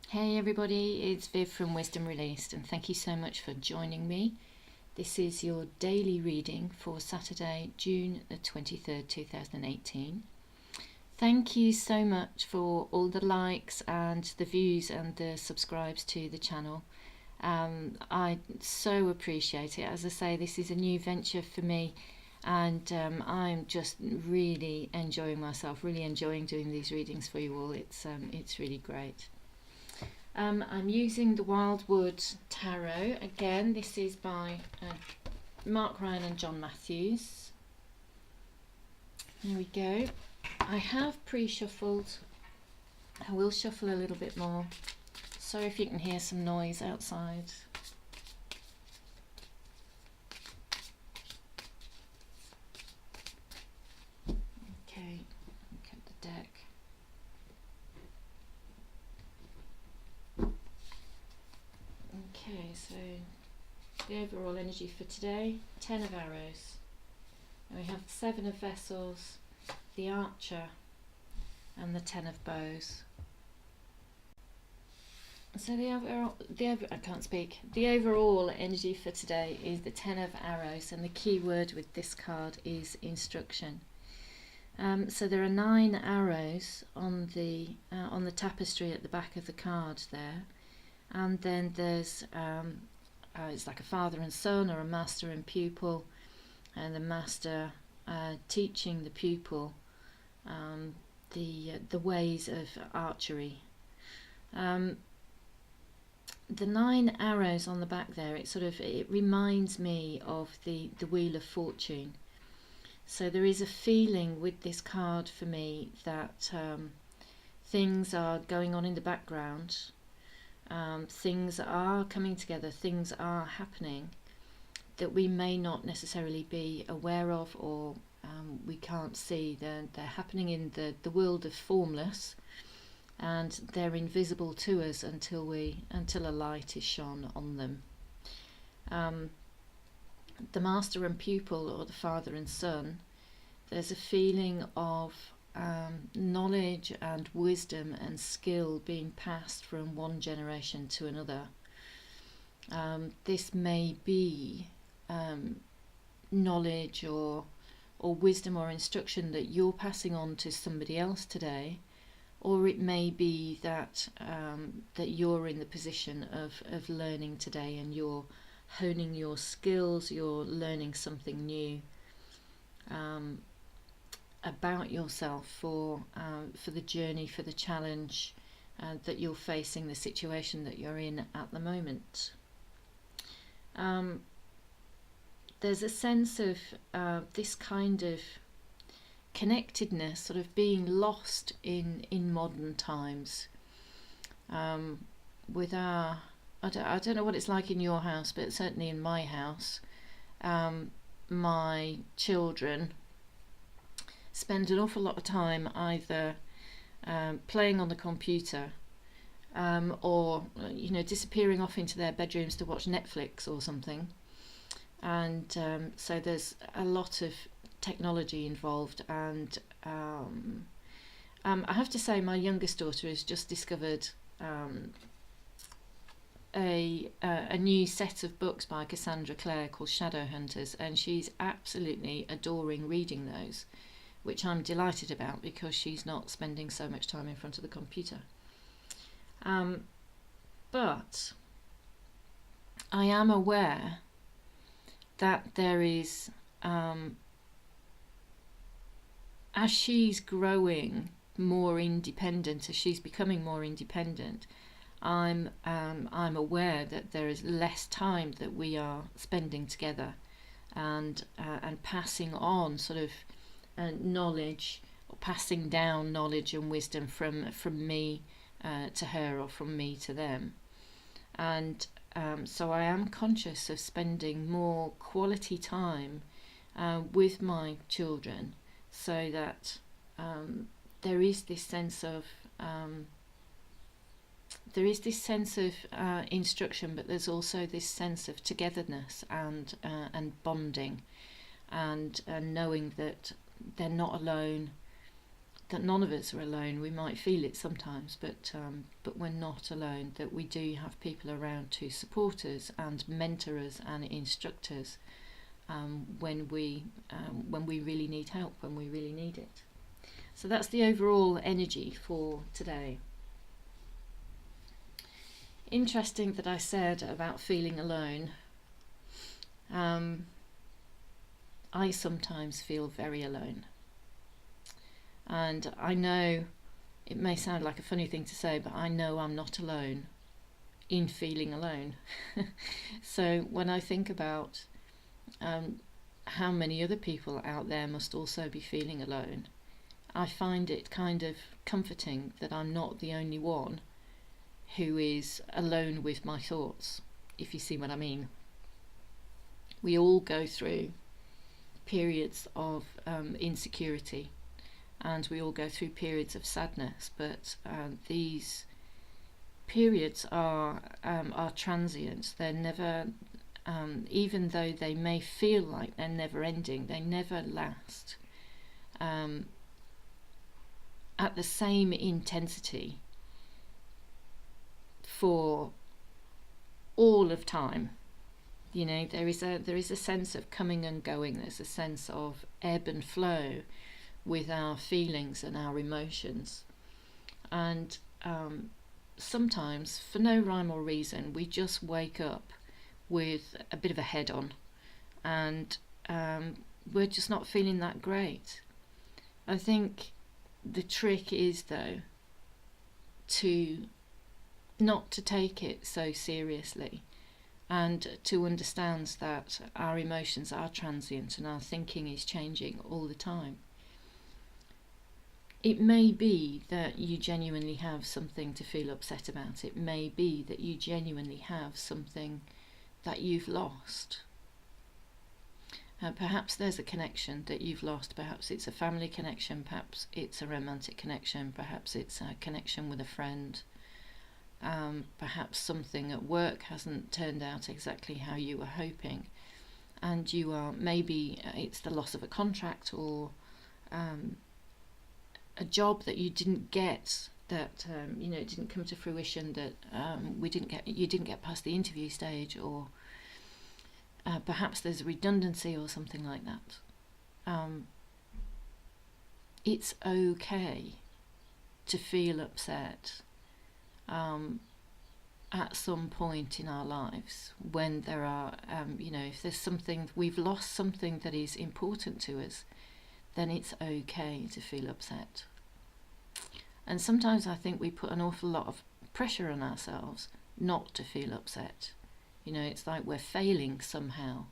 Hey everybody, it's Viv from Wisdom Released, and thank you so much for joining me. This is your daily reading for Saturday, June the 23rd, 2018. Thank you so much for all the likes and the views and the subscribes to the channel. I so appreciate it. As I say, this is a new venture for me, and I'm just really enjoying myself, really enjoying doing these readings for you all. It's really great. I'm using the Wildwood Tarot. Again, this is by Mark Ryan and John Matthews. There we go. I have pre-shuffled. I will shuffle a little bit more. Sorry if you can hear some noise outside. Okay, look at the deck. Okay, so the overall energy for today, 10 of arrows. And we have 7 of vessels, the archer, and the 10 of bows. So the overall energy for today is the 10 of arrows, and the key word with this card is instruction. So there are 9 arrows on the tapestry at the back of the card there, and then there's it's like a father and son, or a master and pupil, and the master teaching the pupil the ways of archery. The 9 arrows on the back there, it reminds me of the Wheel of Fortune. So there is a feeling with this card for me that things are going on in the background, things are coming together, things are happening that we may not necessarily be aware of, or we can't see. They're happening in the world of formless, and they're invisible to us until a light is shone on them. The master and pupil, or the father and son, there's a feeling of knowledge and wisdom and skill being passed from one generation to another. This may be knowledge or wisdom or instruction that you're passing on to somebody else today, or it may be that you're in the position of learning today, and you're honing your skills, you're learning something new about yourself for the journey, for the challenge that you're facing, the situation that you're in at the moment. There's a sense of this kind of connectedness sort of being lost in modern times. With our, I don't know what it's like in your house, but certainly in my house, my children spend an awful lot of time either playing on the computer, or disappearing off into their bedrooms to watch Netflix or something. And so there's a lot of technology involved, and I have to say my youngest daughter has just discovered a new set of books by Cassandra Clare called Shadowhunters, and she's absolutely adoring reading those, which I'm delighted about because she's not spending so much time in front of the computer. But I am aware that there is, as she's growing more independent, as she's becoming more independent, I'm aware that there is less time that we are spending together, and passing on sort of knowledge, or passing down knowledge and wisdom from me to her, or from me to them. And so I am conscious of spending more quality time with my children, so that there is this sense of instruction, but there's also this sense of togetherness and bonding, and knowing that they're not alone, that none of us are alone. We might feel it sometimes, but we're not alone, that we do have people around to support us and mentor us and instruct us when we really need help, when we really need it. So that's the overall energy for today. Interesting that I said about feeling alone. I sometimes feel very alone. And I know it may sound like a funny thing to say, but I know I'm not alone in feeling alone. So when I think about how many other people out there must also be feeling alone, I find it kind of comforting that I'm not the only one who is alone with my thoughts, if you see what I mean. We all go through periods of insecurity, and we all go through periods of sadness, but these periods are transient. They're never, even though they may feel like they're never ending, they never last at the same intensity for all of time. You know, there is a sense of coming and going. There's a sense of ebb and flow with our feelings and our emotions. And sometimes, for no rhyme or reason, we just wake up with a bit of a head on, and we're just not feeling that great. I think the trick is, though, not to take it so seriously, and to understand that our emotions are transient and our thinking is changing all the time. It may be that you genuinely have something to feel upset about. It may be that you genuinely have something that you've lost. Perhaps there's a connection that you've lost. Perhaps it's a family connection, perhaps it's a romantic connection, perhaps it's a connection with a friend. Perhaps something at work hasn't turned out exactly how you were hoping, and you are, maybe it's the loss of a contract, or a job that you didn't get, that it didn't come to fruition, that you didn't get past the interview stage, or perhaps there's a redundancy or something like that. It's okay to feel upset at some point in our lives, when there are, if there's something, we've lost something that is important to us, then it's okay to feel upset. And sometimes I think we put an awful lot of pressure on ourselves not to feel upset. It's like we're failing somehow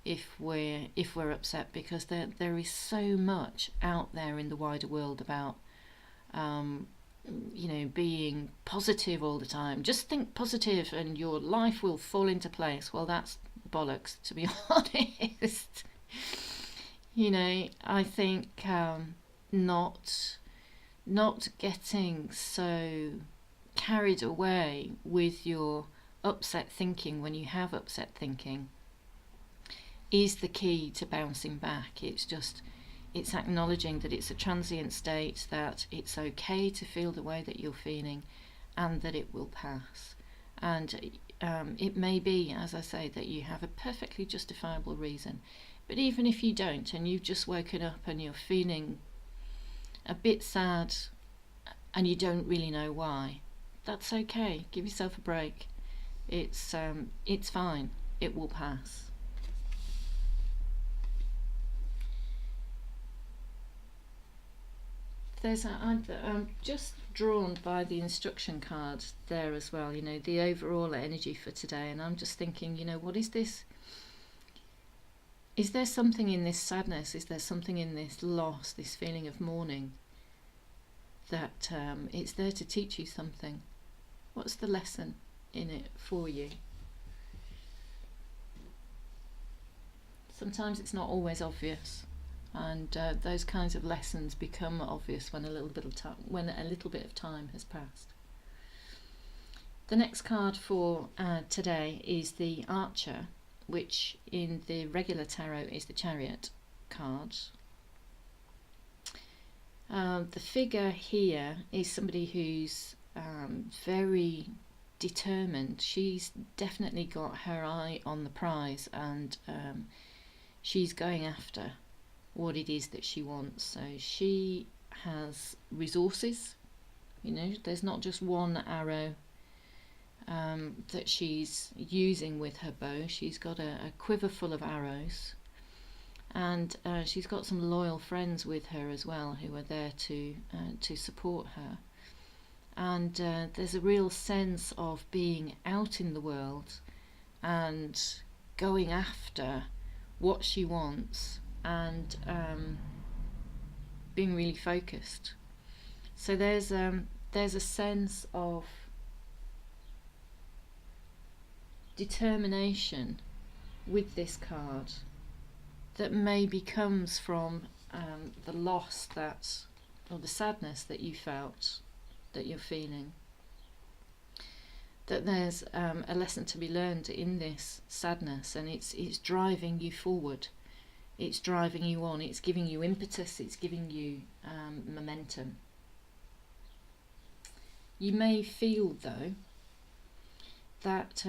if we're upset, because there is so much out there in the wider world about being positive all the time. Just think positive and your life will fall into place. Well, that's bollocks, to be honest. I think not getting so carried away with your upset thinking when you have upset thinking is the key to bouncing back. It's acknowledging that it's a transient state, that it's okay to feel the way that you're feeling, and that it will pass. And it may be, as I say, that you have a perfectly justifiable reason. But even if you don't, and you've just woken up and you're feeling a bit sad and you don't really know why, that's okay. Give yourself a break. It's fine. It will pass. I'm just drawn by the instruction card there as well, the overall energy for today, and I'm just thinking, what is this? Is there something in this sadness? Is there something in this loss, this feeling of mourning, that it's there to teach you something? What's the lesson in it for you? Sometimes it's not always obvious. And those kinds of lessons become obvious when a little bit of time has passed. The next card for today is the Archer, which in the regular tarot is the Chariot card. The figure here is somebody who's very determined. She's definitely got her eye on the prize, and she's going after what it is that she wants. So she has resources. You know, there's not just one arrow that she's using with her bow. She's got a quiver full of arrows, and she's got some loyal friends with her as well who are there to support her. And there's a real sense of being out in the world and going after what she wants, and being really focused. So there's a sense of determination with this card that maybe comes from the loss that, or the sadness that you felt, that you're feeling. That there's a lesson to be learned in this sadness, and it's driving you forward. It's driving you on. It's giving you impetus. It's giving you momentum. You may feel, though, that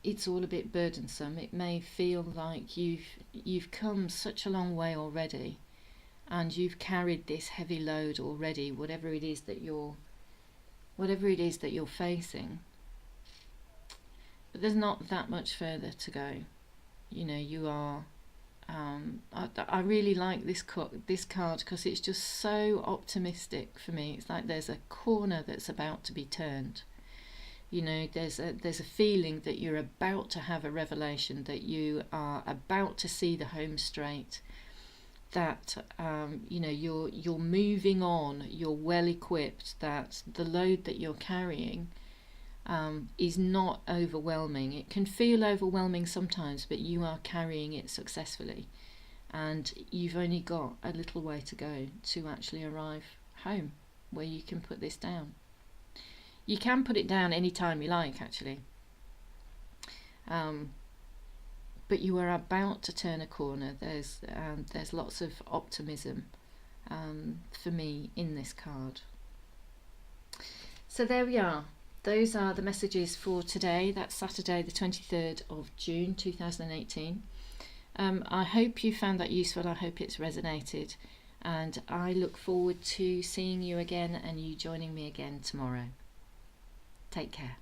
it's all a bit burdensome. It may feel like you've come such a long way already, and you've carried this heavy load already, whatever it is that you're facing. But there's not that much further to go. You know, you are. I really like this card because it's just so optimistic for me. It's like there's a corner that's about to be turned. You know, there's a feeling that you're about to have a revelation, that you are about to see the home straight, that you know, you're moving on, you're well equipped, that the load that you're carrying is not overwhelming. It can feel overwhelming sometimes, but you are carrying it successfully, and you've only got a little way to go to actually arrive home where you can put this down. You can put it down any time you like, actually, but you are about to turn a corner. There's lots of optimism for me in this card. So there we are. Those are the messages for today. That's Saturday the 23rd of June 2018. I hope you found that useful. I hope it's resonated, and I look forward to seeing you again and you joining me again tomorrow. Take care.